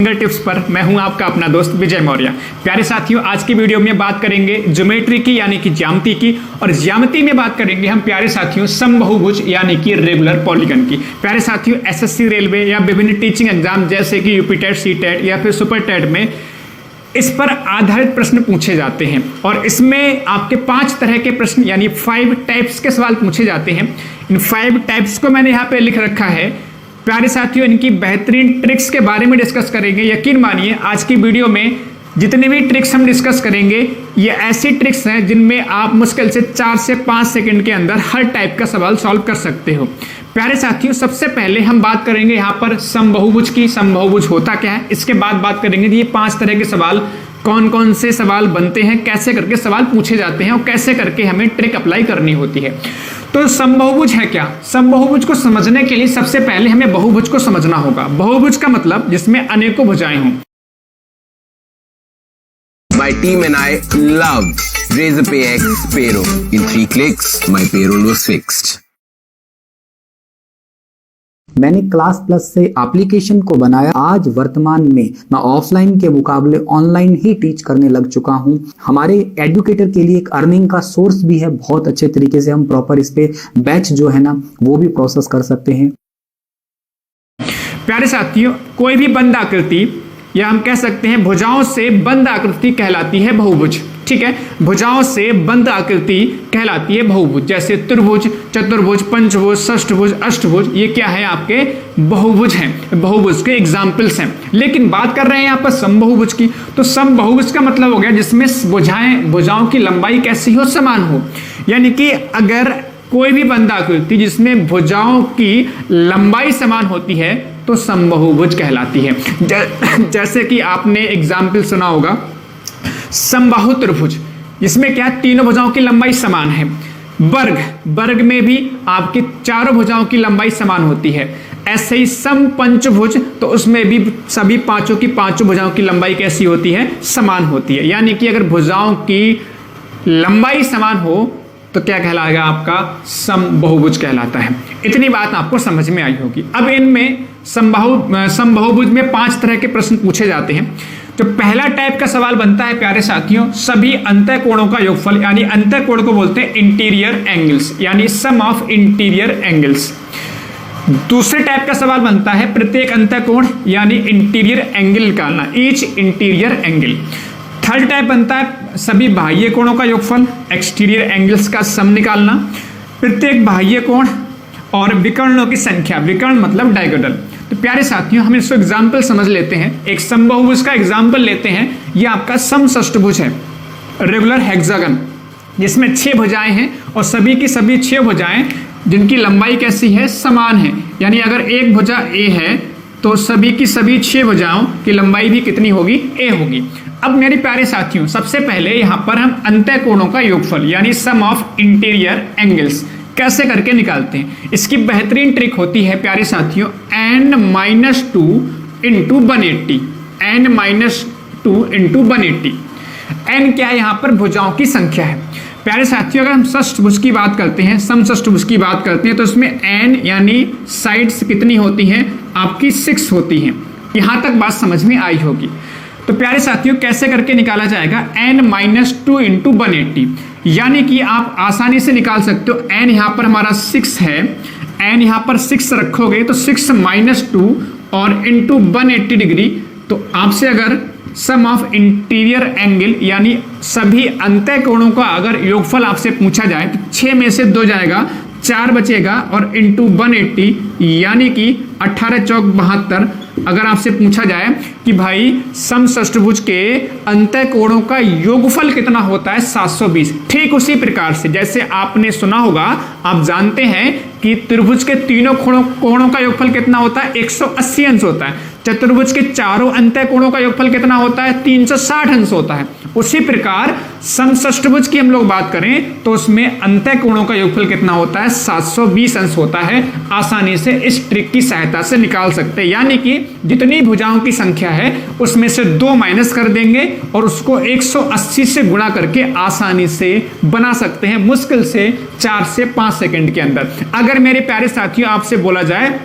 Tips पर मैं हूं आपका अपना दोस्त विजय मौर्य। प्यारे साथियों, आज की वीडियो में बात करेंगे ज्योमेट्री की यानी कि ज्यामिति की, और ज्यामिति में बात करेंगे हम प्यारे साथियों समबाहुभुज यानी कि रेगुलर पॉलीगन की। प्यारे साथियों, एसएससी, रेलवे या विभिन्न टीचिंग एग्जाम जैसे कि यूपी टेट, सी टेट या फिर सुपर टेट में इस पर आधारित प्रश्न पूछे जाते हैं, और इसमें आपके 5 तरह के प्रश्न यानी 5 टाइप्स के सवाल पूछे जाते हैं। इन 5 टाइप्स को मैंने यहाँ पे लिख रखा है। प्यारे साथियों, इनकी बेहतरीन ट्रिक्स के बारे में डिस्कस करेंगे। यकीन मानिए, आज की वीडियो में जितने भी ट्रिक्स हम डिस्कस करेंगे ये ऐसी ट्रिक्स हैं जिनमें आप मुश्किल से 4 से 5 सेकंड के अंदर हर टाइप का सवाल सॉल्व कर सकते हो। प्यारे साथियों, सबसे पहले हम बात करेंगे यहाँ पर समबाहुभुज की। समबाहुभुज होता क्या है, इसके बाद बात करेंगे ये 5 तरह के सवाल कौन कौन से सवाल बनते हैं, कैसे करके सवाल पूछे जाते हैं और कैसे करके हमें ट्रिक अप्लाई करनी होती है। तो समबाहुभुज है क्या? समबाहुभुज को समझने के लिए सबसे पहले हमें बहुभुज को समझना होगा। बहुभुज का मतलब जिसमें अनेकों भुजाएं हों। My team and I love Razorpay X payroll. In 3 clicks, my payroll was fixed. मैंने क्लास प्लस से एप्लीकेशन को बनाया। आज वर्तमान में मैं ऑफलाइन के मुकाबले ऑनलाइन ही टीच करने लग चुका हूं। हमारे एजुकेटर के लिए एक अर्निंग का सोर्स भी है। बहुत अच्छे तरीके से हम प्रॉपर इस पे बैच जो है ना वो भी प्रोसेस कर सकते हैं। प्यारे साथियों, कोई भी बंद आकृति या हम कह सकते हैं भुजाओं से बंद आकृति कहलाती है बहुभुज। ठीक है, भुजाओं से बंद आकृति कहलाती है बहुभुज। जैसे त्रिभुज, चतुर्भुज, पंचभुज, षष्ठभुज, अष्टभुज, ये क्या है आपके बहुभुज हैं, बहुभुज के एग्जाम्पल्स हैं। लेकिन बात कर रहे हैं यहाँ पर समबाहुभुज की। तो समबाहुभुज का मतलब हो गया जिसमें भुजाओं की लंबाई कैसी हो, समान हो। यानी कि अगर कोई भी बंद आकृति जिसमें भुजाओं की लंबाई समान होती है तो समबाहुभुज कहलाती है। जैसे कि आपने एग्जाम्पल सुना होगा समबाहु त्रिभुज, जिसमें क्या तीनों भुजाओं की लंबाई समान है। वर्ग में भी आपकी चारों भुजाओं की लंबाई समान होती है। ऐसे ही समपंचभुज, तो उसमें भी सभी पांचों की पांचों भुजाओं की लंबाई कैसी होती है, समान होती है। यानी कि अगर भुजाओं की लंबाई समान हो तो क्या कहलाएगा, आपका समबाहुभुज कहलाता है। इतनी बात आपको समझ में आई होगी। अब इनमें समबाहुभुज में 5 तरह के प्रश्न पूछे जाते हैं। जो पहला टाइप का सवाल बनता है प्यारे साथियों, सभी अंतःकोणों का योगफल, यानी अंतःकोण को बोलते हैं इंटीरियर एंगल्स, यानी सम ऑफ इंटीरियर एंगल्स। दूसरे टाइप का सवाल बनता है प्रत्येक अंतःकोण यानी इंटीरियर एंगल निकालना, each interior angle. Third type बनता है सभी बाह्य कोणों का योगफल, एक्सटीरियर एंगल्स का सम निकालना, प्रत्येक बाह्य कोण और विकर्णों की संख्या। विकर्ण मतलब डायगोनल। तो प्यारे साथियों, हम इसको एग्जाम्पल समझ लेते हैं। एक समबाहुभुज का एग्जाम्पल लेते हैं। ये आपका समषष्ठभुज है, रेगुलर हेक्सागन, जिसमें 6 भुजाएं हैं और सभी की सभी 6 भुजाएं जिनकी लंबाई कैसी है, समान है। यानी अगर एक भुजा ए है तो सभी की सभी 6 भुजाओं की लंबाई भी कितनी होगी, ए होगी। अब मेरे प्यारे साथियों, सबसे पहले यहाँ पर हम अंतःकोणों का योगफल यानी सम ऑफ इंटीरियर एंगल्स कैसे करके निकालते हैं। इसकी बेहतरीन ट्रिक होती है प्यारे साथियों n-2 into 180। n-2 into 180। n क्या है, यहाँ पर भुजाओं की संख्या है। प्यारे साथियों, अगर हम षष्ठभुज की बात करते हैं, समषष्ठभुज की बात करते हैं, तो इसमें n यानी साइड्स कितनी होती हैं, आपकी 6 होती हैं। यहाँ तक बात समझ में आई होगी। तो प्यारे साथियों, कैसे करके निकाला जाएगा, n-2 इंटू 180। यानी कि आप आसानी से निकाल सकते हो। n यहाँ पर हमारा 6 है, n यहाँ पर 6 रखोगे तो 6 - 2 और इंटू 180 डिग्री। तो आपसे अगर सम ऑफ इंटीरियर एंगल यानी सभी अंतःकोणों का अगर योगफल आपसे पूछा जाए तो 6 में से 2 जाएगा, 4 बचेगा और इंटू 180 यानी कि 18 चौक 72। अगर आपसे पूछा जाए कि भाई समषष्ठभुज के अंतःकोणों का योगफल कितना होता है, 720। ठीक उसी प्रकार से जैसे आपने सुना होगा, आप जानते हैं कि त्रिभुज के तीनों कोणों का योगफल कितना होता है, 180 अंश होता है। चतुर्भुज के चारों अंतःकोणों का योगफल कितना होता है, 360 अंश होता है। उसी प्रकार समषष्ठभुज की हम लोग बात करें तो उसमें अंतःकोणों का योगफल कितना होता है, 720 अंश होता है। आसानी से इस ट्रिक की सहायता से निकाल सकते हैं। यानी कि जितनी भुजाओं की संख्या है उसमें से 2 माइनस कर देंगे और उसको 180 से गुणा करके आसानी से बना सकते हैं, मुश्किल से 4 से 5 सेकंड के अंदर। अगर मेरे प्यारे साथियों आपसे बोला जाए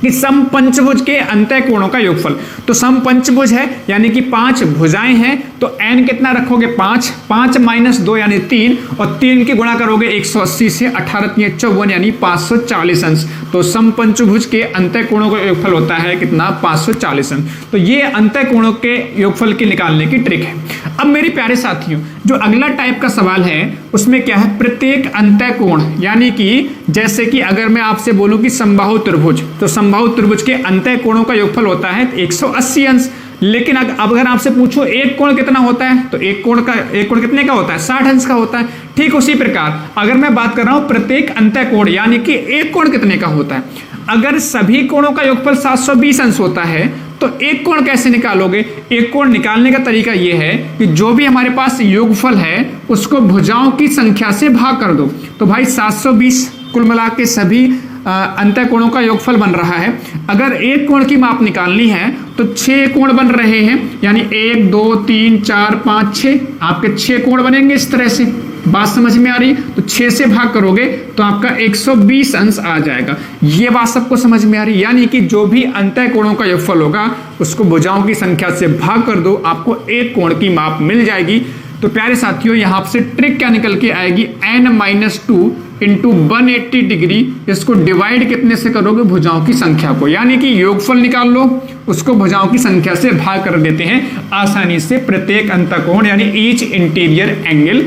कि समपंचभुज के अंतःकोणों का योगफल। तो समपंचभुज है यानी कि 5 भुजाएं हैं, तो n कितना रखोगे 5, 5 माइनस 2 यानी 3, और 3 की गुणा करोगे 180 से, 18 3 54 यानी 540 अंश। तो समपंचभुज के अंतःकोणों का योगफल होता है कितना 540 अंश। तो ये अंतःकोणों के योगफल के निकालने की ट्रिक है। अब मेरे प्यारे साथियों जो अगला टाइप का सवाल है उसमें क्या है, प्रत्येक अंतःकोण, यानी कि जैसे कि अगर मैं आपसे बोलूं कि समबाहु त्रिभुज, तो समबाहु त्रिभुज के अंतःकोणों का योगफल होता है 180 अंश। लेकिन अब अगर आपसे पूछो एक कोण कितना होता है, तो एक कोण कितने का होता है 60 अंश का होता है। ठीक उसी प्रकार अगर मैं बात कर रहा हूं प्रत्येक अंतःकोण यानी कि एक कोण कितने का होता है, अगर सभी कोणों का योगफल 720 अंश होता है तो एक कोण कैसे निकालोगे। एक कोण निकालने का तरीका यह है कि जो भी हमारे पास योगफल है उसको भुजाओं की संख्या से भाग कर दो। तो भाई 720 कुल मिला के सभी अंतःकोणों का योगफल बन रहा है। अगर एक कोण की माप निकालनी है तो 6 कोण बन रहे हैं, यानी 1 2 3 4 5 6 आपके 6 कोण बनेंगे। इस तरह से बात समझ में आ रही, तो 6 से भाग करोगे तो आपका 120 अंश आ जाएगा। ये बात सबको समझ में आ रही, यानी कि जो भी अंतःकोणों का योगफल होगा उसको भुजाओं की संख्या से भाग कर दो, आपको एक कोण की माप मिल जाएगी। तो प्यारे साथियों यहां से ट्रिक क्या निकल के आएगी, n-2 इंटू 180 डिग्री, इसको डिवाइड कितने से करोगे भुजाओं की संख्या को, यानी कि योगफल निकाल लो उसको भुजाओं की संख्या से भाग कर देते हैं आसानी से। प्रत्येक अंतःकोण यानी ईच इंटीरियर एंगल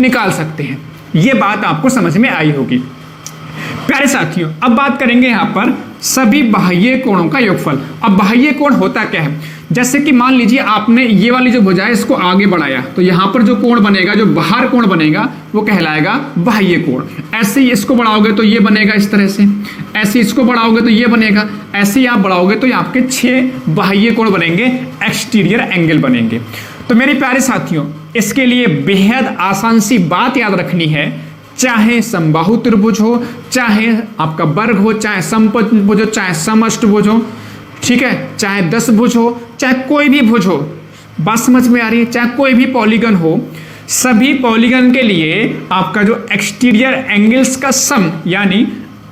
निकाल सकते हैं। यह बात आपको समझ में आई होगी। प्यारे साथियों अब बात करेंगे यहां पर सभी बाह्य कोणों का योगफल। अब बाह्य कोण होता क्या है, जैसे कि मान लीजिए आपने ये वाली जो भुजा है इसको आगे बढ़ाया, तो यहां पर जो कोण बनेगा, जो बाहर कोण बनेगा वो कहलाएगा बाह्य कोण। ऐसे ही इसको बढ़ाओगे तो ये बनेगा इस तरह से, ऐसे इसको बढ़ाओगे तो ये बनेगा, ऐसे ही आप बढ़ाओगे तो आपके 6 बाह्य कोण बनेंगे, एक्सटीरियर एंगल बनेंगे। तो मेरे प्यारे साथियों इसके लिए बेहद आसान सी बात याद रखनी है, चाहे समबाहु त्रिभुज हो, चाहे आपका वर्ग हो, चाहे समपंचभुज हो, चाहे समअष्टभुज हो, ठीक है, चाहे 10 भुज हो, चाहे कोई भी भुज हो, बात समझ में आ रही है, चाहे कोई भी पॉलीगन हो, सभी पॉलीगन के लिए आपका जो एक्सटीरियर एंगल्स का सम यानी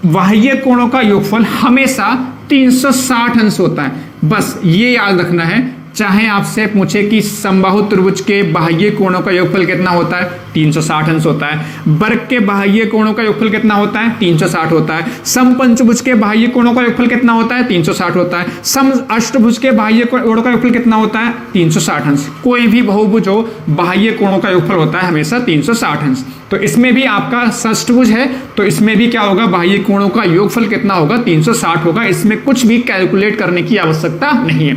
बाह्य कोणों का योगफल हमेशा 360 अंश होता है। बस ये याद रखना है, चाहे आपसे पूछे कि समबाहु त्रिभुज के बाह्य कोणों का योगफल कितना होता है, 360 अंश होता है। वर्ग के बाह्य कोणों का योगफल कितना होता है, 360 होता है। समपंचभुज के बाह्य कोणों का योगफल कितना होता है, 360 होता है। सम अष्टभुज के बाह्य कोणों का योगफल कितना होता है, 360 अंश। कोई भी बहुभुज हो बाह्य कोणों का योगफल होता है हमेशा 360 अंश। तो इसमें भी आपका षष्ठभुज है तो इसमें भी क्या होगा, बाह्य कोणों का योगफल कितना होगा, 360 होगा। इसमें कुछ भी कैलकुलेट करने की आवश्यकता नहीं है।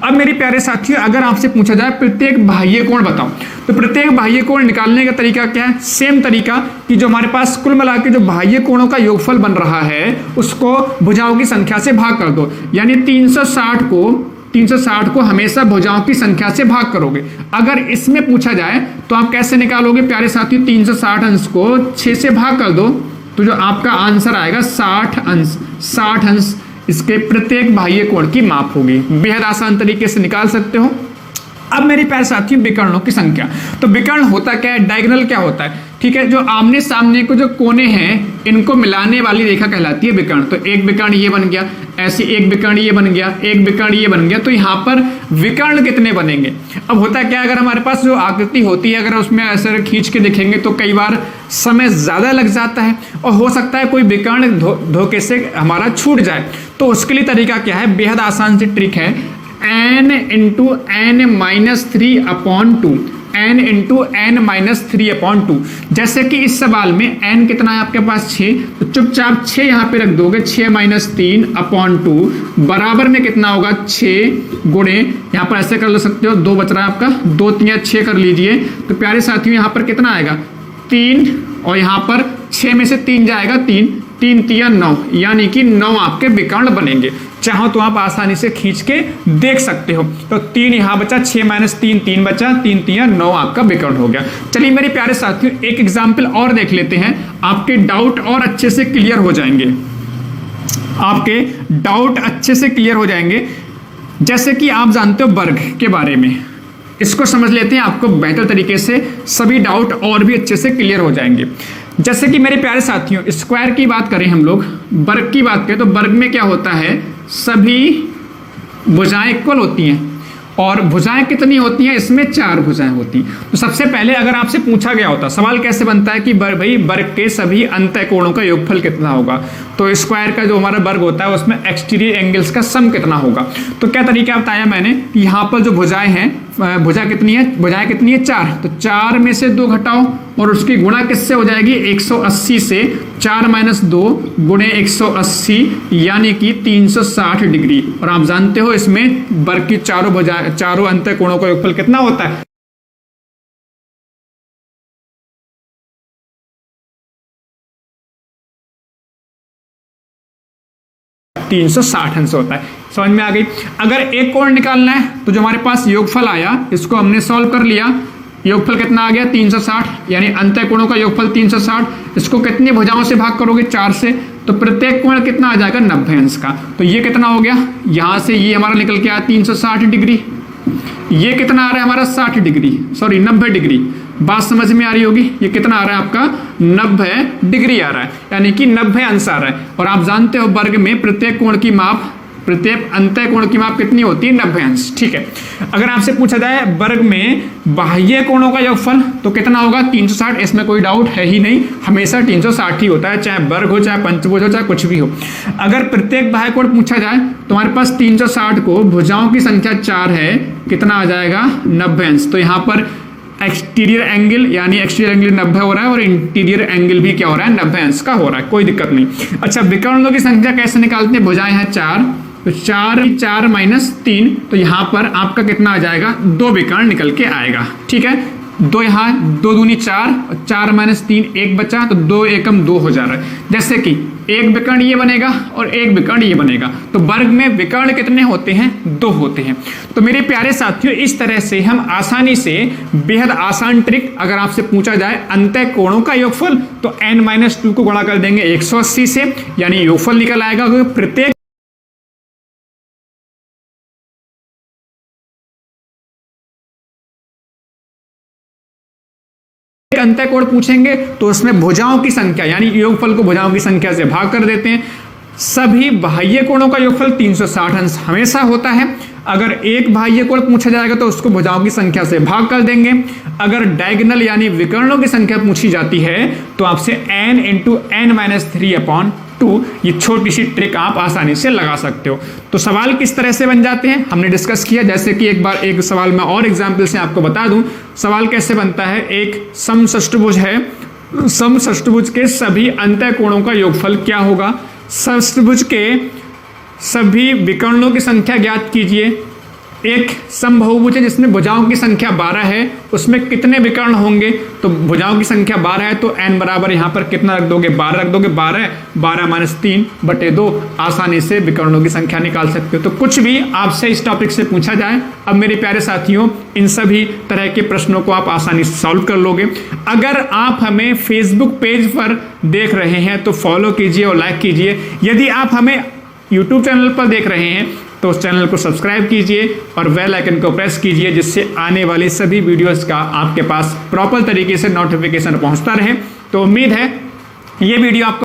अब मेरे प्यारे साथियों अगर आपसे पूछा जाए प्रत्येक बाह्य कोण बताओ, तो प्रत्येक बाह्य कोण निकालने का तरीका क्या है, सेम तरीका कि जो हमारे पास कुल मिला के जो बाह्य कोणों का योगफल बन रहा है उसको भुजाओं की संख्या से भाग कर दो, यानी 360 को हमेशा भुजाओं की संख्या से भाग करोगे। अगर इसमें पूछा जाए तो आप कैसे निकालोगे प्यारे साथियों, 360 अंश को 6 से भाग कर दो तो जो आपका आंसर आएगा 60 अंश। 60 अंश इसके प्रत्येक बाह्य कोण की माप होगी। बेहद आसान तरीके से निकाल सकते हो। अब मेरे प्यारे साथियों विकर्णों की संख्या, तो विकर्ण होता क्या है, डायगोनल क्या होता है, ठीक है, जो आमने सामने को जो कोने हैं इनको मिलाने वाली रेखा कहलाती है विकर्ण। तो एक विकर्ण ये बन गया, ऐसे एक विकर्ण ये बन गया, एक विकर्ण ये बन गया, तो यहाँ पर विकर्ण कितने बनेंगे। अब होता क्या, अगर हमारे पास जो आकृति होती है अगर उसमें ऐसे खींच के देखेंगे तो कई बार समय ज्यादा लग जाता है और हो सकता है कोई विकर्ण धोखे से हमारा छूट जाए। तो उसके लिए तरीका क्या है, बेहद आसान सी ट्रिक है, n into n minus 3/2, n into n minus 3/2। जैसे कि इस सवाल में n कितना है आपके पास 6, तो चुपचाप 6 यहाँ पे रख दोगे, 6 माइनस 3/2 बराबर में कितना होगा 6 गुणे, यहाँ पर ऐसे कर सकते हो, 2 बच रहा है आपका, 2 3 6 कर लीजिए। तो प्यारे साथियों यहाँ पर कितना आएगा 3, और यहाँ पर 6 में से 3 जाएगा 3 3 9, यानी कि 9 आपके विकर्ण बनेंगे। चाहो तो आप आसानी से खींच के देख सकते हो। तो 3 यहाँ बचा, 6 माइनस 3 3 बचा, 3 3 9 आपका विकर्ण हो गया। चलिए मेरे प्यारे साथियों एक एग्जाम्पल और देख लेते हैं, आपके डाउट और अच्छे से क्लियर हो जाएंगे, आपके डाउट अच्छे से क्लियर हो जाएंगे। जैसे कि आप जानते हो वर्ग के बारे में, इसको समझ लेते हैं, आपको बेहतर तरीके से सभी डाउट और भी अच्छे से क्लियर हो जाएंगे। जैसे कि मेरे प्यारे साथियों स्क्वायर की बात करें हम लोग, वर्ग की बात करें तो वर्ग में क्या होता है, सभी भुजाएं इक्वल होती हैं और भुजाएं कितनी होती हैं, इसमें 4 भुजाएं होती हैं। तो सबसे पहले अगर आपसे पूछा गया होता, सवाल कैसे बनता है कि भाई वर्ग के सभी अंतः कोणों का योगफल कितना होगा, तो स्क्वायर का जो हमारा वर्ग होता है उसमें एक्सटीरियर एंगल्स का सम कितना होगा। तो क्या तरीका बताया मैंने, यहाँ पर जो भुजाएं हैं, भुजाएं कितनी है 4, तो 4 में से 2 घटाओ और उसकी गुणा किससे हो जाएगी 180 से, 4 - 2 गुणे 180 यानी कि 360 डिग्री। और आप जानते हो इसमें वर्ग की चारों अंतः कोणों का योगफल कितना होता है, 360 अंश होता है। समझ में आ गई। अगर एक कोण निकालना है तो जो हमारे पास योगफल आया इसको हमने सॉल्व कर लिया, योगफल कितना आ गया 360, यानी अंतः कोणों का योगफल 360। इसको कितनी भुजाओं से भाग करोगे 4 से, तो प्रत्येक कोण कितना आ जाएगा 90 अंश का। तो ये कितना हो गया, यहां से ये हमारा निकल के आया 360 डिग्री, ये कितना आ रहा है हमारा 60 डिग्री, सॉरी 90 डिग्री। बात समझ में आ रही होगी, ये कितना आ रहा है आपका 90 डिग्री आ रहा है, यानी कि 90 अंश आ रहा है। और आप जानते हो वर्ग में प्रत्येक कोण की माप, प्रत्येक अंतः कोण की माप कितनी होती है 90 अंश। ठीक है, अगर आपसे पूछा जाए वर्ग में बाह्य कोणों का योगफल तो कितना होगा 360, इसमें कोई डाउट है ही नहीं, हमेशा 360 ही होता है, चाहे वर्ग हो, चाहे पंचभुज हो, चाहे कुछ भी हो। अगर प्रत्येक बाह्य कोण पूछा जाए तो हमारे पास 360 को भुजाओं की संख्या 4 है, कितना आ जाएगा 90 अंश। तो यहाँ पर एक्सटीरियर एंगल यानी एक्सटीरियर एंगल 90 हो रहा है और इंटीरियर एंगल भी क्या हो रहा है 90 अंश का हो रहा है, कोई दिक्कत नहीं। अच्छा, विकर्णों की संख्या कैसे निकालते हैं, भुजाएं हैं 4, तो 4 - 3, तो यहां पर आपका कितना आ जाएगा 2 विकर्ण निकल के आएगा। ठीक है, 2 यहाँ 2 दूनी 4, 4 - 3 1 बचा, तो 2 एकम 2 हो जा रहा है। जैसे कि एक विकर्ण ये बनेगा और एक विकर्ण ये बनेगा, तो वर्ग में विकर्ण कितने होते हैं 2 होते हैं। तो मेरे प्यारे साथियों, इस तरह से हम आसानी से, बेहद आसान ट्रिक, अगर आपसे पूछा जाए अंतः कोणों का योगफल तो n-2 को गुणा कर देंगे 180 से, यानी योगफल निकल आएगा, क्योंकि प्रत्येक अंतः कोण पूछेंगे तो उसमें भुजाओं की संख्या यानी योगफल को भुजाओं की संख्या से भाग कर देते हैं। सभी बाह्य कोणों का योगफल 360 अंश हमेशा होता है। अगर एक बाह्य कोण पूछा जाएगा तो उसको भुजाओं की संख्या से भाग कर देंगे। अगर डायगोनल यानी विकर्णों की संख्या पूछी जाती है तो आपसे n × n-3/2 ये छोटी सी ट्रिक आप आसानी से लगा सकते हो। तो सवाल किस तरह से बन जाते हैं हमने डिस्कस किया। जैसे कि एक बार एक सवाल मैं और एग्जाम्पल से आपको बता दूं। सवाल कैसे बनता है, एक समषष्टभुज है, समषष्टभुज के सभी अंतः कोणों का योगफल क्या होगा। षष्ठभुज के सभी विकर्णों की संख्या ज्ञात कीजिए। एक समबाहुभुज है जिसमें भुजाओं की संख्या 12 है, उसमें कितने विकर्ण होंगे, तो भुजाओं की संख्या 12 है तो n बराबर यहाँ पर कितना रख दोगे 12 रख दोगे, 12 - 3/2 आसानी से विकर्णों की संख्या निकाल सकते हो। तो कुछ भी आपसे इस टॉपिक से पूछा जाए, अब मेरे प्यारे साथियों इन सभी तरह के प्रश्नों को आप आसानी से सॉल्व कर लोगे। अगर आप हमें फेसबुक पेज पर देख रहे हैं तो फॉलो कीजिए और लाइक कीजिए। यदि आप हमें यूट्यूब चैनल पर देख रहे हैं तो उस चैनल को सब्सक्राइब कीजिए और बेल आइकन को प्रेस कीजिए, जिससे आने वाली सभी वीडियोस का आपके पास प्रॉपर तरीके से नोटिफिकेशन पहुंचता रहे। तो उम्मीद है ये वीडियो आपको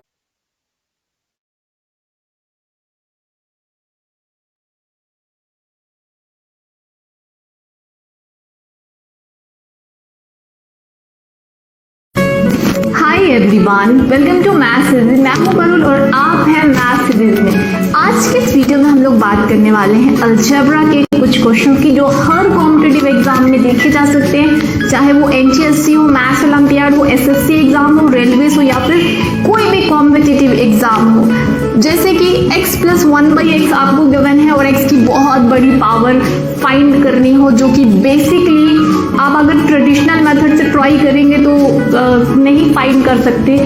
hi everyone, welcome to math series. मैं हूं परुल और आप हैं मैथ सीरीज में। आज के इस वीडियो में हम लोग बात करने वाले हैं अलजेब्रा के कुछ क्वेश्चन की जो हर कॉम्पिटिटिव एग्जाम में देखे जा सकते हैं, चाहे वो एनटीएससी हो, मैथ्स ओलंपियाड हो, एसएससी एग्जाम हो, रेलवेज हो या फिर कोई भी कॉम्पिटिटिव एग्जाम हो। जैसे कि x + 1/x आपको गिवन है और x की बहुत बड़ी पावर फाइंड करनी हो, जो कि बेसिकली आप अगर ट्रेडिशनल मेथड से ट्राई करेंगे तो नहीं फाइंड कर सकते।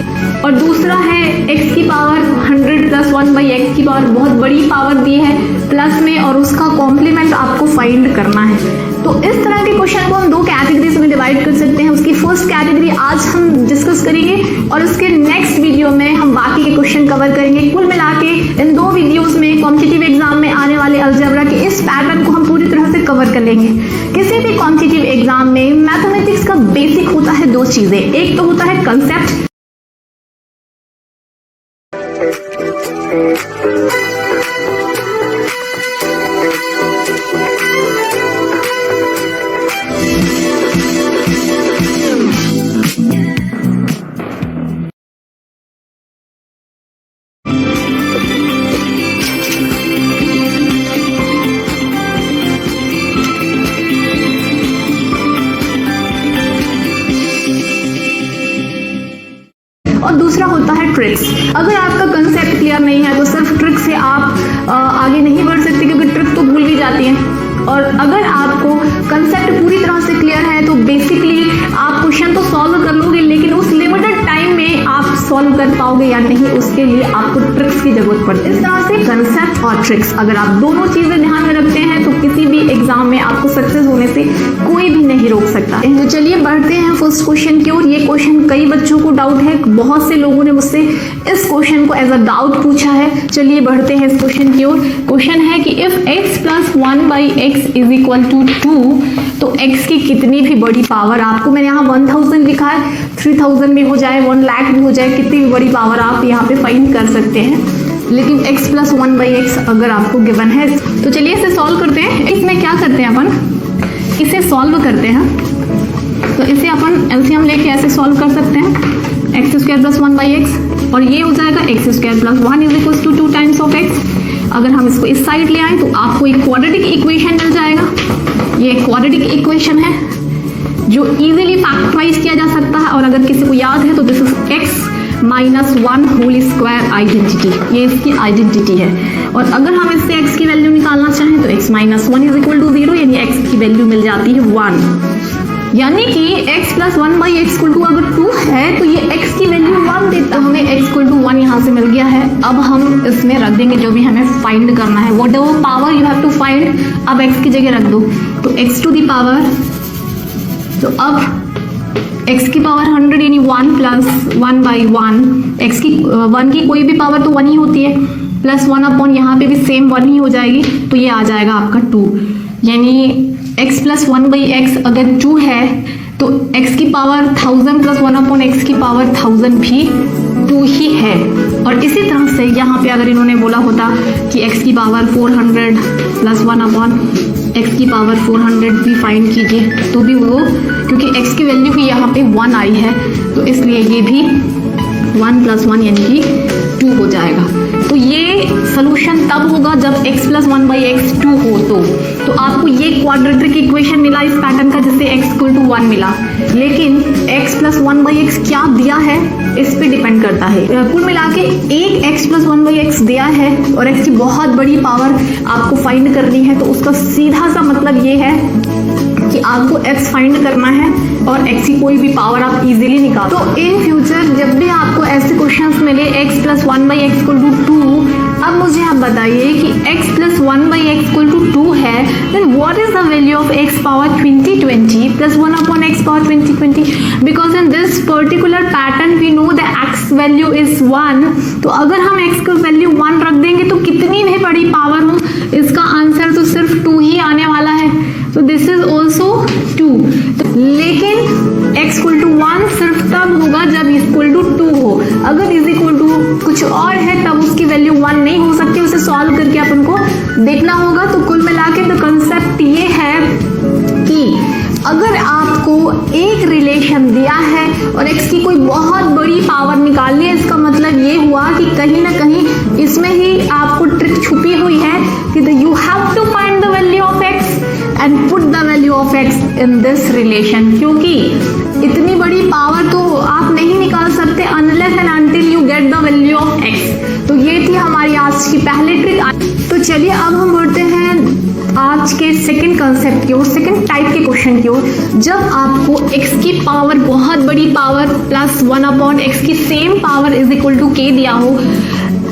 और दूसरा है x की पावर 100 + 1/x की पावर बहुत बड़ी पावर दी है प्लस में, और उसका कॉम्प्लीमेंट आपको फाइंड करना है। तो इस तरह के क्वेश्चन को हम 2 कैटेगरीज में डिवाइड कर सकते हैं। उसकी फर्स्ट कैटेगरी आज हम डिस्कस करेंगे और उसके नेक्स्ट वीडियो में हम बाकी के क्वेश्चन कवर करेंगे। कुल मिला के इन 2 वीडियोस में कॉम्पिटिटिव एग्जाम में आने वाले अलजेब्रा के इस पैटर्न को हम पूरी तरह से कवर कर लेंगे। किसी भी कॉम्पिटिटिव एग्जाम में मैथमेटिक्स का बेसिक होता है 2 चीजें, एक तो होता है कंसेप्ट अगर आपको कंसेप्ट पूरी तरह से क्लियर है तो बेसिकली आप क्वेश्चन तो सॉल्व कर लोगे, लेकिन उस लिमिटेड टाइम में आप सॉल्व कर पाओगे या नहीं, उसके लिए आपको ट्रिक्स की जरूरत पड़ती है। इस तरह से कंसेप्ट और ट्रिक्स अगर आप दोनों चीजें ध्यान में रखते हैं तो किसी भी एग्जाम में आपको सक्सेस होने से कोई भी नहीं रोक सकता। तो चलिए बढ़ते हैं फर्स्ट क्वेश्चन की ओर। ये क्वेश्चन कई बच्चों को डाउट है, बहुत से लोगों ने मुझसे इस क्वेश्चन को एज अ डाउट पूछा है। चलिए बढ़ते हैं इस क्वेश्चन की ओर। क्वेश्चन है कि if x plus 1/x is equal to 2, तो x की कितनी भी बड़ी पावर, आपको मैंने यहाँ 1000 लिखा है, 3000 भी हो जाए, 1 लाख भी हो जाए, कितनी भी बड़ी पावर आप यहाँ पे फाइंड कर सकते हैं, लेकिन x प्लस 1/x अगर आपको गिवन है। तो चलिए इसे सॉल्व करते हैं। इसमें क्या करते हैं अपन, इसे सॉल्व करते हैं। तो इसे अपन एलसीएम लेके ऐसे सॉल्व कर सकते हैं, x² प्लस 1/x, और ये हो जाएगा x² plus 1 is equal to 2 times of x। अगर हम इसको इस साइड ले आए तो आपको एक क्वाड्रेटिक इक्वेशन मिल जाएगा। ये क्वाड्रेटिक इक्वेशन है जो इजीली फैक्टराइज किया जा सकता है, और अगर किसी को याद है तो this is x minus 1 whole square identity, ये इसकी आइडेंटिटी है। और अगर हम इससे x की वैल्यू निकालना चाहें तो x minus 1 is equal to 0, यानी x की वैल्यू मिल जाती है 1, यानी कि x plus 1/x equal to अगर 2 है तो ये x की वैल्यू 1 देता है। हमें x इक्वल टू 1 यहाँ से मिल गया है। अब हम इसमें रख देंगे जो भी हमें फाइंड करना है, whatever power you have to find, अब x की जगह रख दो, तो x टू दी पावर, तो अब x की पावर 100 यानी 1 प्लस 1/1, x की 1 की कोई भी पावर तो 1 ही होती है, प्लस 1 अपॉन यहाँ पे भी सेम 1 ही हो जाएगी, तो ये आ जाएगा आपका 2, यानी x प्लस 1/x अगर 2 है तो x की पावर 1000 प्लस 1 अपॉन x की पावर 1000 भी 2 ही है। और इसी तरह से यहाँ पे अगर इन्होंने बोला होता कि x की पावर 400 प्लस 1 अपॉन x की पावर 400 भी फाइंड कीजिए, तो भी वो, क्योंकि x की वैल्यू भी यहाँ पे 1 आई है तो इसलिए ये भी 1 प्लस 1 यानी कि 2 हो जाएगा। तो ये सोल्यूशन तब होगा जब x प्लस 1/x 2 हो। तो आपको ये क्वाड्रेटिक इक्वेशन मिला इस पैटर्न का जिससे x इक्वल टू 1 मिला, लेकिन x प्लस 1/x क्या दिया है इस पे डिपेंड करता है। कुल मिला के एक x प्लस 1/x दिया है और x की बहुत बड़ी पावर आपको फाइंड करनी है, तो उसका सीधा सा मतलब ये है कि आपको x फाइंड करना है और x की कोई भी पावर आप इजीली निकाल। तो इन फ्यूचर जब भी आपको ऐसे क्वेश्चंस मिले x plus 1/x equal to 2, अब मुझे आप बताइए कि x plus 1/x equal to 2 है, then what is the value of x power 2020 plus 1 upon x power 2020, because in this particular pattern we know the x value is 1। तो अगर हम x की वैल्यू 1 रख देंगे तो कितनी भी बड़ी पावर हो इसका आंसर तो सिर्फ 2 ही आने वाला है, तो दिस इज ऑल्सो 2। लेकिन x इक्वल टू 1 सिर्फ तब होगा जब इक्वल टू 2 हो, अगर इज इक्वल टू कुछ और है तब उसकी वैल्यू 1 नहीं हो सकती, उसे सॉल्व करके अपन को देखना होगा। तो कुल मिला के तो कंसेप्ट ये है कि अगर आपको एक रिलेशन दिया है और x की कोई बहुत बड़ी पावर निकालनी है, इसका मतलब ये हुआ कि कहीं ना कहीं इसमें ही आपको ट्रिक छुपी हुई है कि you have to find the value of x and put the value of x in this relation, क्योंकि इतनी बड़ी पावर तो आप नहीं निकाल सकते unless and until you get the value of x। तो ये थी हमारी आज की पहली ट्रिक। तो चलिए अब हम बढ़ते हैं आज के सेकंड कंसेप्ट की ओर, सेकंड टाइप के क्वेश्चन की ओर। जब आपको x की पावर बहुत बड़ी पावर प्लस 1 अपॉन x की same power is equal to k दिया हो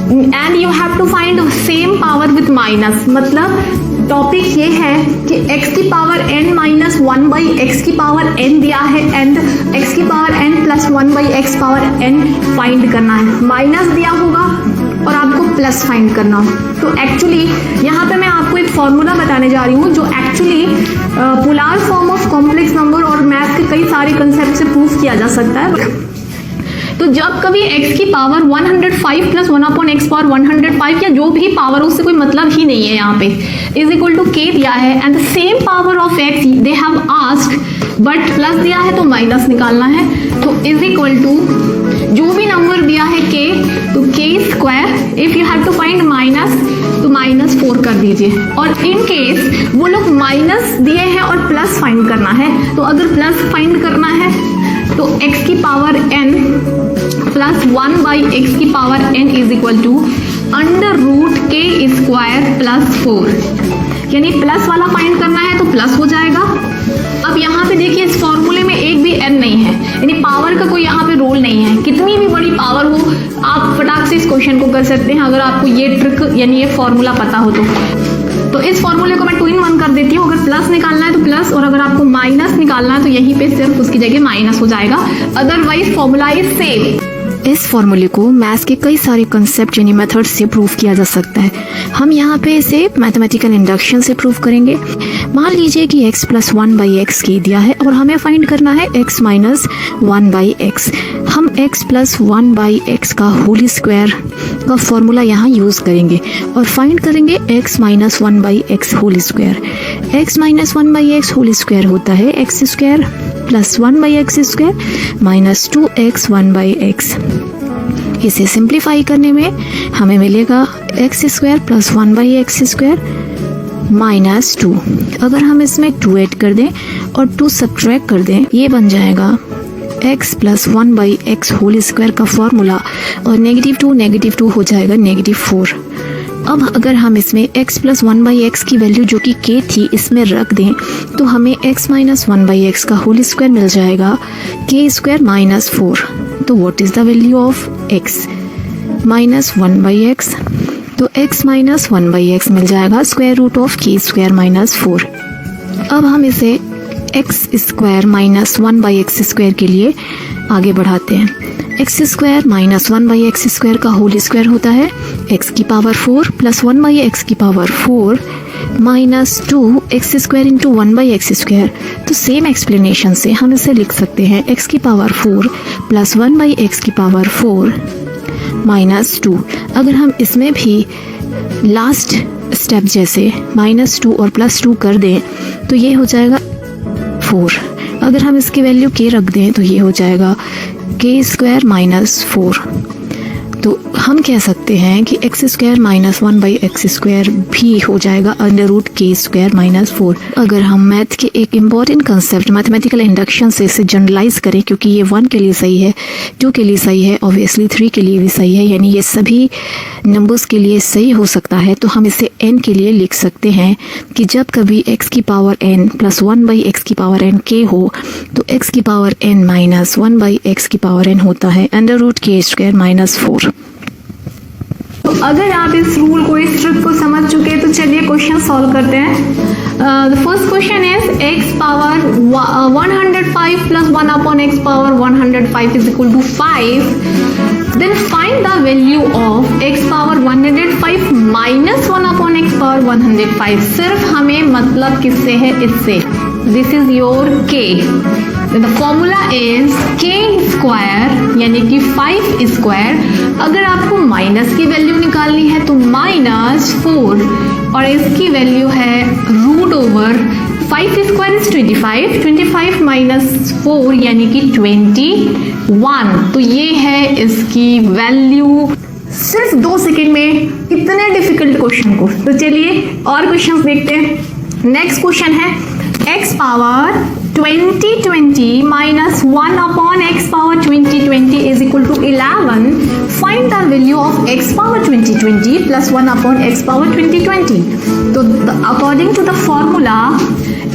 and you have to find same power with minus, मतलब टॉपिक ये है कि x की पावर n माइनस 1/x की पावर n दिया है एंड x की power n plus 1/x power n find करना है, माइनस दिया होगा और आपको प्लस फाइंड करना हो। तो एक्चुअली यहाँ पे मैं आपको एक फॉर्मूला बताने जा रही हूँ जो actually polar form of complex number और मैथ के कई सारे कंसेप्ट से प्रूव किया जा सकता है। तो जब कभी x की power 105 plus 1 upon x power 105 या जो भी पावर हो उससे कोई मतलब ही नहीं है, यहाँ पे इज इक्वल टू k दिया है and the same power of x they have asked but plus दिया है तो माइनस निकालना है, तो इज इक्वल टू जो भी नंबर दिया है k तो k square, if you have to find minus तो -4 कर दीजिए, और इन केस वो लोग माइनस दिए हैं और प्लस फाइंड करना है, तो अगर प्लस फाइंड करना है तो x की पावर n प्लस 1/x की power n is equal to under root के स्क्वायर प्लस 4, यानी प्लस वाला फाइंड करना है तो प्लस हो जाएगा। अब यहाँ पे देखिए इस फॉर्मूले में एक भी n नहीं है, यानी पावर का कोई यहाँ पे रोल नहीं है। कितनी भी बड़ी पावर हो आप फटाक से इस क्वेश्चन को कर सकते हैं अगर आपको ये ट्रिक यानी ये फॉर्मूला पता हो तो इस फॉर्मूले को मैं 2 in 1 कर देती हूँ। अगर प्लस निकालना है तो प्लस, और अगर आपको माइनस निकालना है तो यहीं पे सिर्फ उसकी जगह माइनस हो जाएगा, अदरवाइज फॉर्मूला इज सेम। इस फॉर्मूले को मैथ्स के कई सारे कंसेप्ट यानी मेथड से प्रूव किया जा सकता है। हम यहाँ पे इसे मैथमेटिकल इंडक्शन से प्रूव करेंगे। मान लीजिए कि x प्लस 1/x की दिया है और हमें फाइंड करना है x माइनस 1/x। हम x प्लस 1/x का होल स्क्वायर का फॉर्मूला यहाँ यूज़ करेंगे और फाइंड करेंगे x minus 1/x whole square. x minus 1/x whole square होता है x square plus 1/x square minus 2x 1/x। इसे सिंप्लीफाई करने में हमें मिलेगा x square plus 1/x square minus 2। अगर हम इसमें 2 ऐड कर दें और 2 सब्ट्रैक्ट कर दें, ये बन जाएगा x plus 1/x whole square का फॉर्मूला, और -2 हो जाएगा -4। अब अगर हम इसमें x प्लस 1/x की वैल्यू जो कि k थी इसमें रख दें तो हमें x माइनस 1/x का होल स्क्वायर मिल जाएगा k स्क्वायर माइनस 4। तो what is the value of x minus 1/x? तो x माइनस 1/x मिल जाएगा square root of k square minus 4। अब हम इसे x square minus 1/x square के लिए आगे बढ़ाते हैं। x square minus 1/x square का होल स्क्वायर होता है x की पावर 4 प्लस 1/x की power 4 minus 2x square into 1/x square. तो सेम एक्सप्लेनेशन से हम इसे लिख सकते हैं x की पावर 4 प्लस 1/x की पावर 4 माइनस 2। अगर हम इसमें भी लास्ट स्टेप जैसे -2 और +2 कर दें तो ये हो जाएगा 4। अगर हम इसकी वैल्यू k रख दें तो ये हो जाएगा k स्क्वायर माइनस 4। तो हम कह सकते हैं कि x square minus 1/x square भी हो जाएगा under root k square minus 4। अगर हम मैथ के एक इम्पॉर्टेंट कंसेप्ट मैथमेटिकल इंडक्शन से इसे जनरलाइज करें, क्योंकि ये 1 के लिए सही है, 2 के लिए सही है, ऑब्वियसली 3 के लिए भी सही है, यानी ये सभी नंबर्स के लिए सही हो सकता है, तो हम इसे n के लिए लिख सकते हैं कि जब कभी x की पावर n प्लस 1/x की पावर n k हो तो x की पावर n माइनस 1/x की पावर n होता है under root k square minus 4। तो अगर आप इस रूल को, इस ट्रिक को समझ चुके हैं तो चलिए क्वेश्चन सॉल्व करते हैं। The first question is x power 105 plus 1 upon x power 105 is equal to 5। Then find the value of x power 105 minus 1 upon x power 105। सिर्फ हमें मतलब किससे है? इससे। This is your k। The formula is k square यानी कि 5 square. अगर आपको माइनस की वैल्यू निकालनी है तो -4 और इसकी वैल्यू है root over 5 square is 25 minus 4 यानी कि 21। तो ये है इसकी वैल्यू। सिर्फ 2 सेकेंड में इतने डिफिकल्ट क्वेश्चन को। तो चलिए और क्वेश्चन देखते हैं। नेक्स्ट क्वेश्चन है x power 2020 minus 1 upon x power 2020 is equal to 11। Find the value of x power 2020 plus 1 upon x power 2020। तो according to the formula,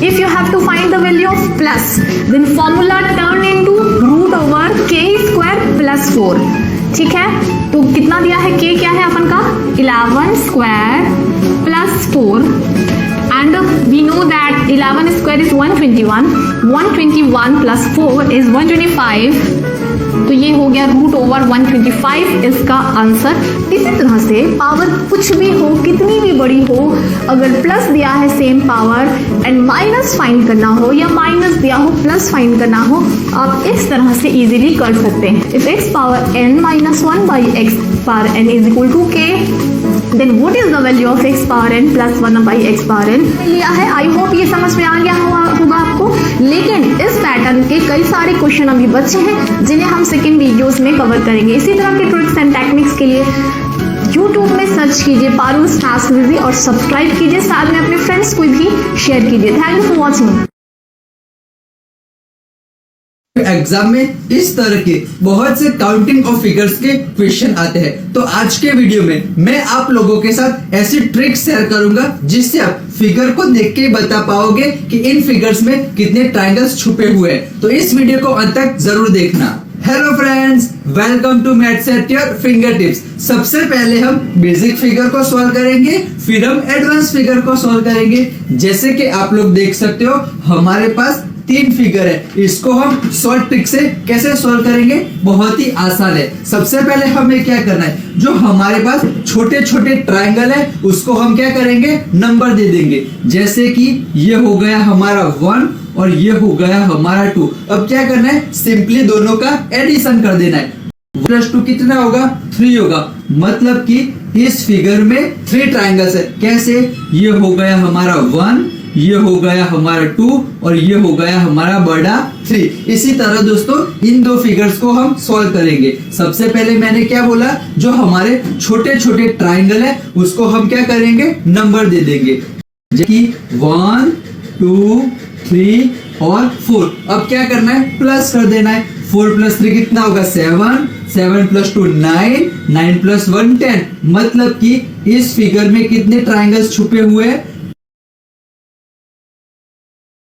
if you have to find the value of plus, then formula turn into root over k square plus 4। ठीक है, तो कितना दिया है? k क्या है अपन का? 11 square plus 4 and we know that 11 square is 121 plus 4 is 125। तो ये हो गया रूट ओवर 125 इसका आंसर। इसी तरह से पावर कुछ भी हो, कितनी भी बड़ी हो, अगर प्लस दिया है same power and minus find करना हो या माइनस दिया हो प्लस फाइंड करना हो, आप इस तरह से इजीली कर सकते हैं। If x power n minus 1 by x power n is equal to k, then what is the value of x power n plus 1 by x power n लिया है। आई होप ये समझ में आ गया होगा आपको। लेकिन इस पैटर्न के कई सारे क्वेश्चन अभी बचे हैं जिन्हें हम सेकंड वीडियोस में कवर करेंगे। इसी तरह के ट्रिक्स एंड टेक्निक्स के लिए YouTube में सर्च कीजिए पारुल टास्क विजी और सब्सक्राइब कीजिए, साथ में अपने फ्रेंड्स को भी शेयर कीजिए। Thank you for watching. Exam में इस तरह के बहुत से काउंटिंग ऑफ फिगर्स के क्वेश्चन आते हैं। तो आज के वीडियो में मैं आप लोगों के साथ ऐसी ट्रिक शेयर करूंगा जिससे आप फिगर को देख के बता पाओगे कि इन फिगर्स में कितने ट्रायंगल्स छुपे हुए हैं। तो इस वीडियो को अंत तक जरूर देखना। Hello friends, welcome to maths at your fingertips. सबसे पहले हम बेसिक फिगर को सॉल्व करेंगे, फिर हम एडवांस फिगर को सॉल्व करेंगे। जैसे कि आप लोग देख सकते हो हमारे पास 3 फिगर है, इसको हम शॉर्ट ट्रिक से कैसे सॉल्व करेंगे, बहुत ही आसान है। सबसे पहले हमें क्या करना है, जो हमारे पास छोटे छोटे ट्रायंगल है उसको हम क्या करेंगे, नंबर दे देंगे। जैसे कि ये हो गया हमारा 1 और ये हो गया हमारा 2। अब क्या करना है, सिंपली दोनों का एडिशन कर देना है। 1+2 कितना होगा, 3 होगा। मतलब कि इस फिगर में 3 ट्रायंगल्स है। कैसे, ये हो गया हमारा 1, ये हो गया हमारा 2 और ये हो गया हमारा बड़ा 3। इसी तरह दोस्तों इन 2 फिगर्स को हम सॉल्व करेंगे। सबसे पहले मैंने क्या बोला, जो हमारे छोटे छोटे ट्रायंगल है उसको हम क्या करेंगे, नंबर दे देंगे। जैसे कि 1, 2, 3 और 4। अब क्या करना है, प्लस कर देना है। 4 + 3 कितना होगा, 7, 7 + 2 9, 9 + 1 10। मतलब कि इस फिगर में कितने ट्रायंगल्स छुपे हुए हैं।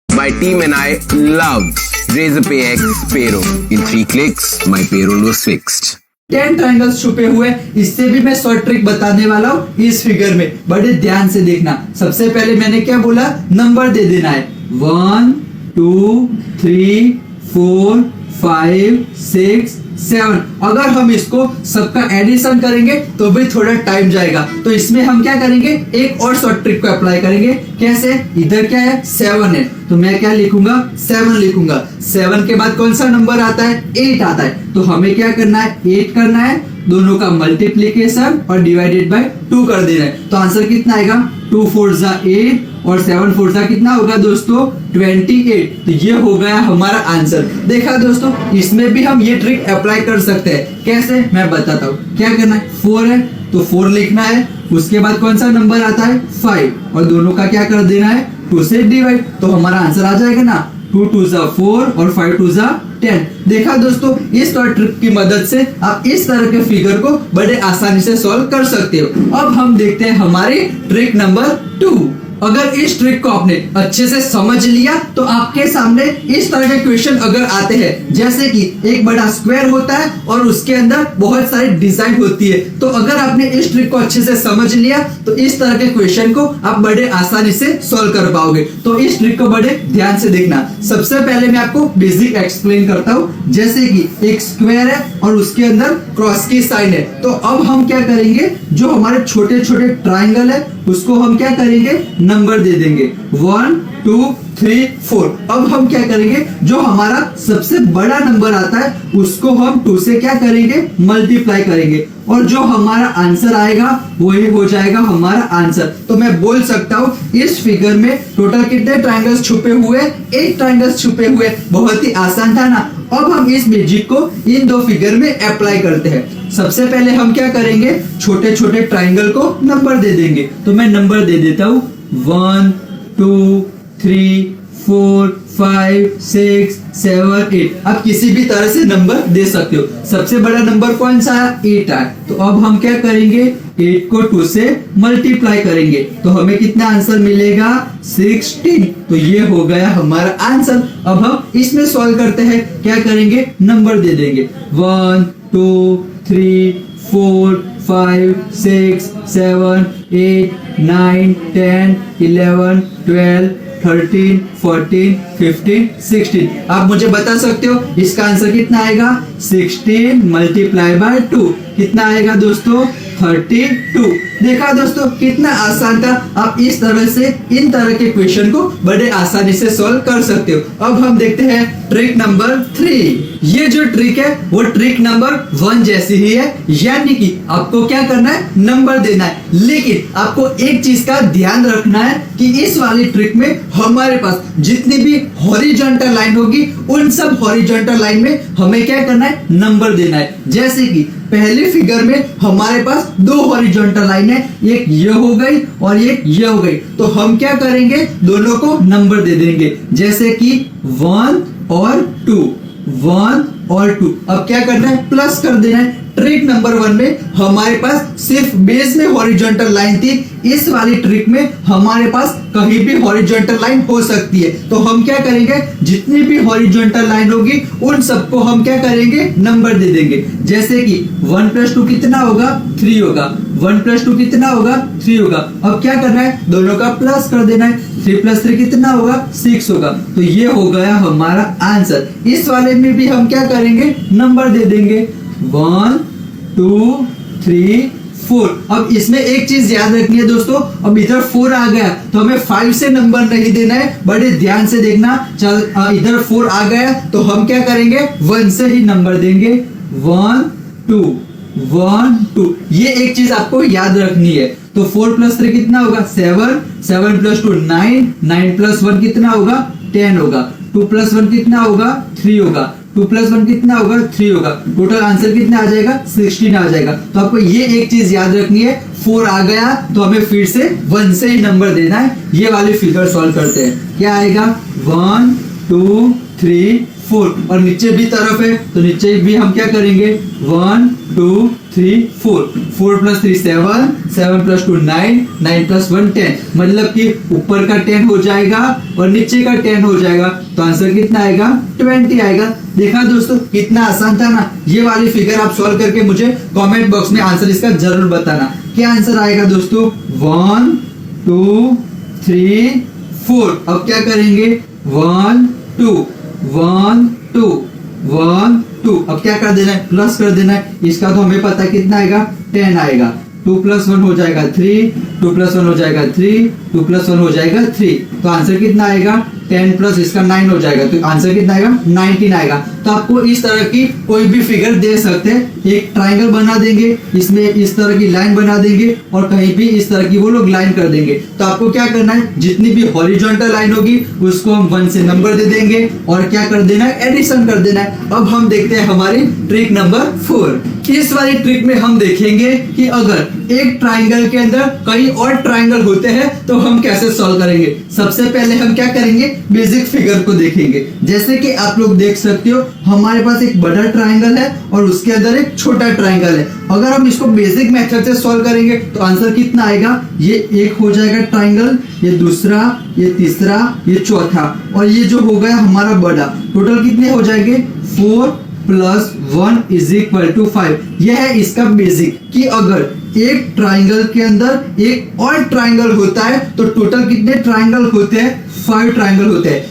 My team and I love Razorpay X Payroll. In 3 clicks, my payroll was fixed. 10 triangles छुपे हुए हैं। इससे भी मैं शॉर्ट ट्रिक बताने वाला हूँ इस फिगर में, बड़े ध्यान से देखना। सबसे पहले मैंने क्या बोला, नंबर दे देना है। 1, 2, 3, 4, 5, 6, 7। अगर हम इसको सबका एडिशन करेंगे तो भी थोड़ा टाइम जाएगा। तो इसमें हम क्या करेंगे, एक और शॉर्ट ट्रिक को अप्लाई करेंगे। कैसे, इधर क्या है, 7 है, तो मैं क्या लिखूंगा, 7 लिखूंगा। 7 के बाद कौन सा नंबर आता है, 8 आता है। तो हमें क्या करना है, 8 करना है, दोनों का मल्टीप्लीकेशन और डिवाइडेड बाय 2 कर देना है। तो आंसर कितना आएगा, 2 4 = 8 और 7 4 = कितना होगा दोस्तों, 28। तो ये हो गया हमारा आंसर। देखा दोस्तों, इसमें भी हम ये ट्रिक अप्लाई कर सकते हैं। कैसे, मैं बताता हूँ। क्या करना है, 4 है तो 4 लिखना है, उसके बाद कौन सा नंबर आता है, 5 और दोनों का क्या कर देना है, 2 से डिवाइड। तो हमारा आंसर आ जाएगा ना, 2 2 = 4 और 5 2 = 10। देखा दोस्तों, इस ट्रिक की मदद से आप इस तरह के फिगर को बड़े आसानी से सॉल्व कर सकते हो। अब हम देखते हैं हमारी ट्रिक नंबर 2। अगर इस ट्रिक को आपने अच्छे से समझ लिया तो आपके सामने इस तरह के क्वेश्चन अगर आते हैं, जैसे कि एक बड़ा स्क्वायर होता है और उसके अंदर बहुत सारी डिजाइन होती है, तो अगर आपने इस ट्रिक को अच्छे से समझ लिया तो इस तरह के क्वेश्चन को आप बड़े आसानी से सॉल्व कर पाओगे। तो इस ट्रिक को बड़े ध्यान से देखना। सबसे पहले मैं आपको बेसिक एक्सप्लेन करता हूँ। जैसे कि एक स्क्वायर है और उसके अंदर क्रॉस की साइन है, तो अब हम क्या करेंगे, जो हमारे छोटे छोटे ट्रायंगल है उसको हम क्या करेंगे, नंबर दे देंगे। 1 2 3 4। अब हम क्या करेंगे, जो हमारा सबसे बड़ा नंबर आता है उसको हम 2 से क्या करेंगे, मल्टीप्लाई करेंगे और जो हमारा आंसर आएगा वही हो जाएगा हमारा आंसर। तो मैं बोल सकता हूँ इस फिगर में टोटल कितने ट्रायंगल्स छुपे हुए, 8 ट्रायंगल्स छुपे हुए। बहुत ही आसान था ना। अब हम इस मैजिक को इन 2 फिगर में अप्लाई करते हैं। सबसे पहले हम क्या करेंगे, छोटे छोटे ट्रायंगल को नंबर दे देंगे। तो मैं नंबर दे देता हूँ 1 2 3 4 5 6 7 8। आप किसी भी तरह से नंबर दे सकते हो। सबसे बड़ा नंबर कौन सा है, 8 है। तो अब हम क्या करेंगे, 8 को 2 से मल्टीप्लाई करेंगे तो हमें कितना आंसर मिलेगा, 16। तो ये हो गया हमारा आंसर। अब हम इसमें सॉल्व करते हैं। क्या करेंगे, नंबर दे देंगे। 1 2 3 4 5 6 7 8 9 10 11 12 13 14 15 16। आप मुझे बता सकते हो इसका आंसर कितना आएगा, 16 × 2 कितना आएगा दोस्तों, 32। देखा दोस्तों कितना आसान था। आप इस तरह से इन तरह के क्वेश्चन को बड़े आसानी से सॉल्व कर सकते हो। अब हम देखते हैं ट्रिक नंबर 3। ये जो ट्रिक है वो ट्रिक नंबर 1 जैसी ही है, यानी कि आपको क्या करना है, नंबर देना है। लेकिन आपको एक चीज का ध्यान रखना है कि इस वाली ट्रिक में हमारे पास जितनी भी हॉरिजॉन्टल लाइन होगी उन सब हॉरिजॉन्टल लाइन में हमें क्या करना है, नंबर देना है। जैसे कि पहले फिगर में हमारे पास 2 हॉरिजॉन्टल लाइन है, एक ये हो गई और एक ये हो गई। तो हम क्या करेंगे, दोनों को नंबर दे देंगे। जैसे कि 1 और 2। 1 और 2। अब क्या करना है, प्लस कर देना है। ट्रिक नंबर 1 में हमारे पास सिर्फ बेस में हॉरिजॉन्टल लाइन थी, इस वाली ट्रिक में हमारे पास कहीं भी हॉरिजॉन्टल लाइन हो सकती है। तो हम क्या करेंगे, जितनी भी हॉरिजॉन्टल लाइन होगी उन सबको हम क्या करेंगे, नंबर दे देंगे। जैसे कि 1 + 2 कितना होगा, 3 होगा। 1 + 2 कितना होगा, 3 होगा। अब क्या करना है, दोनों का प्लस कर देना है। 3 + 3 कितना होगा, 6 होगा। तो ये हो गया हमारा आंसर। इस वाले में भी हम क्या करेंगे, नंबर दे देंगे 1 2 3 4। अब इसमें एक चीज याद रखनी है दोस्तों, अब इधर 4 आ गया तो हमें 5 से नंबर नहीं देना है, बड़े ध्यान से देखना। चल इधर 4 आ गया तो हम क्या करेंगे, 1 से ही नंबर देंगे। 1 2 1 2, ये एक चीज आपको याद रखनी है। तो 4 + 3 कितना होगा, 7 7 + 2 9 9 + 1 कितना होगा, 10 होगा। 2 + 1 कितना होगा, 3 होगा। 2 + 1 कितना होगा, 3 होगा। टोटल आंसर कितना आ जाएगा, 16 आ जाएगा। तो आपको ये एक चीज याद रखनी है, 4 आ गया तो हमें फिर से 1 से ही नंबर देना है। ये वाले फिगर सॉल्व करते हैं, क्या आएगा 1 2 3 4। और नीचे भी तरफ है तो नीचे भी हम क्या करेंगे, 1 2 3 4। 4 + 3 7 7 + 2 9 9 + 1 10। मतलब कि ऊपर का 10 हो जाएगा और नीचे का 10 हो जाएगा। तो आंसर कितना आएगा, 20 आएगा। देखा दोस्तों कितना आसान था ना। ये वाली फिगर आप सॉल्व करके मुझे कमेंट बॉक्स में आंसर इसका जरूर बताना। क्या आंसर आएगा दोस्तों, 1 2 3 4। अब क्या करेंगे, 1 2 1 2 1 2। अब क्या कर देना है, प्लस कर देना है। इसका तो हमें पता है कितना आएगा, 10 आएगा। 2 + 1 हो जाएगा 3, 2 + 1 हो जाएगा 3, 2 + 1 हो जाएगा 3। तो आंसर कितना आएगा, 10 प्लस इसका 9 हो जाएगा। तो आंसर कितना आएगा, 19 आएगा। तो आपको इस तरह की कोई भी फिगर दे सकते हैं। एक ट्राइंगल बना देंगे, इसमें इस तरह की लाइन बना देंगे और कहीं भी इस तरह की वो लोग लाइन कर देंगे। तो आपको क्या करना है, जितनी भी हॉरिजॉन्टल लाइन होगी उसको हम 1 से नंबर दे देंगे और क्या कर देना है, एडिशन कर देना है। अब हम देखते हैं हमारी ट्रिक नंबर 4। इस वाली ट्रिक में हम देखेंगे कि अगर एक ट्राइंगल के अंदर कई और ट्राइंगल होते हैं तो हम कैसे सॉल्व करेंगे। सबसे पहले हम क्या करेंगे, बेसिक फिगर को देखेंगे। जैसे कि आप लोग देख सकते हो हमारे पास एक बड़ा ट्राइंगल है और उसके अंदर एक छोटा ट्राइंगल है। अगर हम इसको बेसिक मेथड से सॉल्व करेंगे तो आंसर कितना आएगा, ये एक हो जाएगा ट्राइंगल, ये दूसरा, ये तीसरा, ये चौथा और ये जो हो गया हमारा बड़ा। टोटल कितने हो जाएंगे, 4 + 1 = 5। यह है इसका बेसिक कि अगर एक ट्राइंगल के अंदर एक और ट्राइंगल होता है तो टोटल कितने ट्राइंगल होते हैं, 5 ट्राइंगल होते हैं।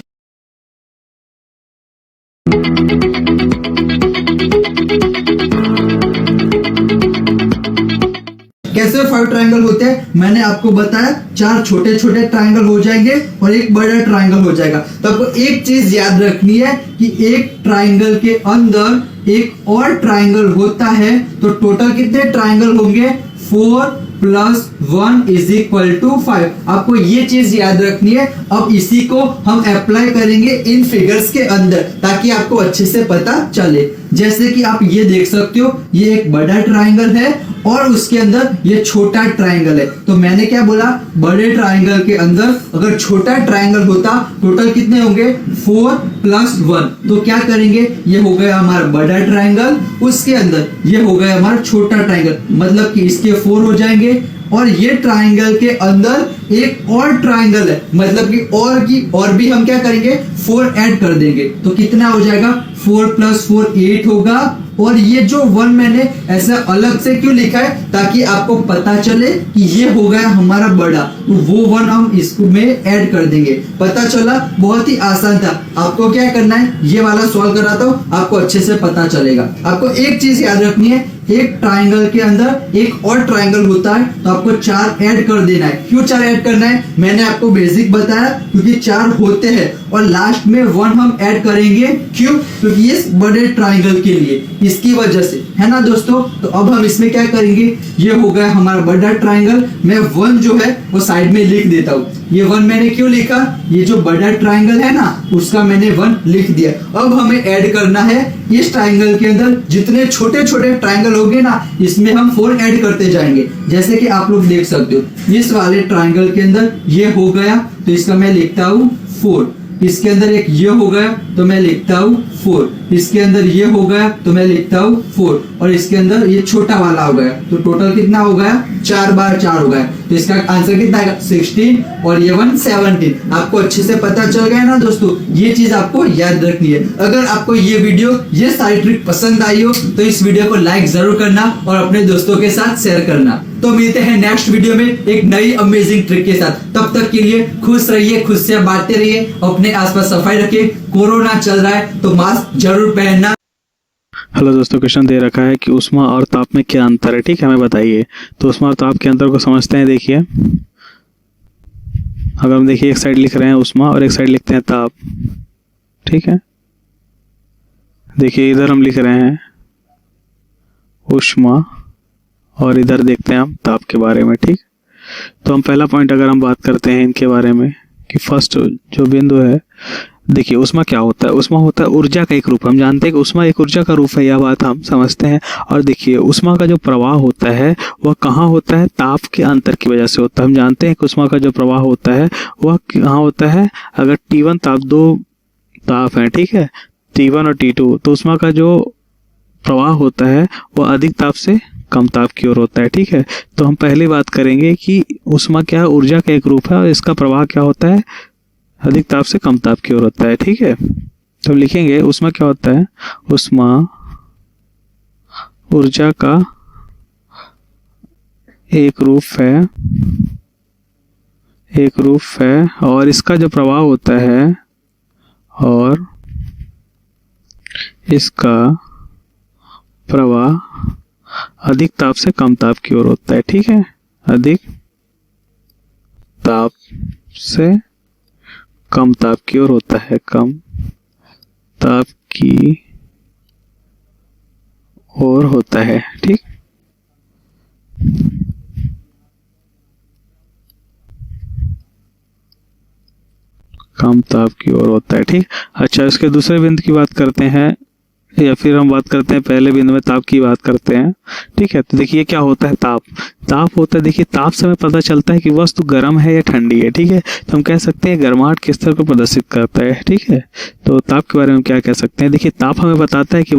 कैसे 5 ट्राइंगल होते हैं, मैंने आपको बताया 4 छोटे छोटे ट्राइंगल हो जाएंगे और एक बड़ा ट्राइंगल हो जाएगा। तो आपको एक चीज याद रखनी है कि एक ट्राइंगल के अंदर एक और ट्राइंगल होता है तो टोटल कितने ट्राइंगल होंगे, 4 + 1 = 5। आपको ये चीज याद रखनी है। अब इसी को हम अप्लाई करेंगे इन फिगर्स के अंदर ताकि आपको अच्छे से पता चले। जैसे कि आप ये देख सकते हो, ये एक बड़ा ट्राइंगल है और उसके अंदर ये छोटा ट्राइंगल है। तो मैंने क्या बोला, बड़े ट्राइंगल के अंदर अगर छोटा ट्राइंगल होता टोटल कितने होंगे, 4 + 1। तो क्या करेंगे, ये हो गया हमारा बड़ा ट्राइंगल, उसके अंदर ये हो गया हमारा छोटा ट्राइंगल, मतलब कि इसके 4 हो जाएंगे और ये ट्राइंगल के अंदर एक और ट्राइंगल है, मतलब कि और भी हम क्या करेंगे, 4 ऐड कर देंगे। तो कितना हो जाएगा, 4 + 4 8 होगा। और ये जो 1 मैंने ऐसा अलग से क्यों लिखा है, ताकि आपको पता चले कि ये हो गया हमारा बड़ा, तो वो 1 हम इसमें ऐड कर देंगे। पता चला, बहुत ही आसान था। आपको क्या करना है, ये वाला सॉल्व कराता हूँ, आपको अच्छे से पता चलेगा। आपको एक चीज याद रखनी है, एक ट्राइंगल के अंदर एक और ट्राइंगल होता है तो आपको 4 ऐड कर देना है। क्यों 4 ऐड करना है, मैंने आपको बेसिक बताया, क्योंकि 4 होते हैं और लास्ट में 1 हम ऐड करेंगे। क्यों, क्योंकि ये बड़े ट्राइंगल के लिए, इसकी वजह से, है ना दोस्तों। तो अब हम इसमें क्या करेंगे, ये हो गया हमारा बड़ा ट्राइंगल। मैं 1 जो है वो साइड में लिख देता हूँ। ये 1 मैंने क्यों लिखा, ये जो बड़ा ट्राइंगल है ना उसका मैंने 1 लिख दिया। अब हमें ऐड करना है इस ट्राइंगल के अंदर जितने छोटे छोटे ट्राइंगल होंगे ना, इसमें हम 4 ऐड करते जाएंगे। जैसे कि आप लोग देख सकते हो, इस वाले ट्राइंगल के अंदर ये हो गया तो इसका मैं लिखता हूँ 4। इसके अंदर एक ये हो गया तो मैं लिखता हूँ 4, इसके अंदर ये हो गया तो मैं लिखता हूँ 4, और इसके अंदर ये छोटा वाला हो गया, तो टोटल कितना हो गया 4 बार 4 हो गया, तो इसका आंसर कितना आएगा 16 और ये 1 17। आपको अच्छे से पता चल गया ना दोस्तों, ये चीज आपको याद रखनी है। अगर आपको ये वीडियो ये सारी ट्रिक पसंद आई हो तो इस वीडियो को लाइक जरूर करना और अपने दोस्तों के साथ शेयर करना। तो मिलते हैं नेक्स्ट वीडियो में एक नई अमेजिंग ट्रिक के साथ। तब तक के लिए खुश रहिए, खुशियां बांटते रहिए, अपने आसपास सफाई रखिए। कोरोना चल रहा है तो मास्क जरूर पहनना। हेलो दोस्तों, क्वेश्चन दे रखा है कि ऊष्मा और ताप में क्या अंतर है, ठीक है, हमें बताइए। तो ऊष्मा और ताप के अंतर को समझते हैं। देखिए, अगर हम देखिए एक साइड लिख रहे हैं ऊष्मा और एक साइड लिखते हैं ताप, ठीक है। देखिए इधर हम लिख रहे हैं ऊष्मा और इधर देखते हैं हम ताप के बारे में, ठीक। तो हम पहला पॉइंट अगर हम बात करते हैं इनके बारे में कि फर्स्ट जो बिंदु है, देखिए ऊष्मा क्या होता है। ऊष्मा होता है ऊर्जा का एक रूप। हम जानते हैं कि ऊष्मा एक ऊर्जा का रूप है, यह बात हम समझते हैं। और देखिए ऊष्मा का जो प्रवाह होता है वह कहाँ होता है, ताप के अंतर की वजह से होता है। हम जानते हैं कि ऊष्मा का जो प्रवाह होता है वह कहाँ होता है, अगर T1 ताप, दो ताप हैं, ठीक है, T1 और T2, तो ऊष्मा का जो प्रवाह होता है वह अधिक ताप से कम ताप की ओर होता है, ठीक है। तो हम पहले बात करेंगे कि ऊष्मा क्या है, ऊर्जा का एक रूप है और इसका प्रवाह क्या होता है, अधिक ताप से कम ताप की ओर होता है, ठीक है। तो हम लिखेंगे ऊष्मा क्या होता है, ऊष्मा ऊर्जा का एक रूप है और इसका जो प्रवाह होता है और इसका प्रवाह अधिक ताप से कम ताप की ओर होता है, ठीक है। अधिक ताप से कम ताप की ओर होता है, कम ताप की ओर होता है, ठीक। कम ताप की ओर होता है, ठीक। अच्छा, इसके दूसरे बिंदु की बात करते हैं, या फिर हम बात करते हैं पहले बिंदु में ताप की बात करते हैं, ठीक है। तो देखिए क्या होता है, ताप होता है। देखिए ताप से हमें पता चलता है कि वस्तु गर्म है या ठंडी है, ठीक है। तो हम कह सकते हैं गर्माहट के स्तर को प्रदर्शित करता है, ठीक है। तो ताप के बारे में क्या कह सकते हैं, देखिए ताप हमें बताता है कि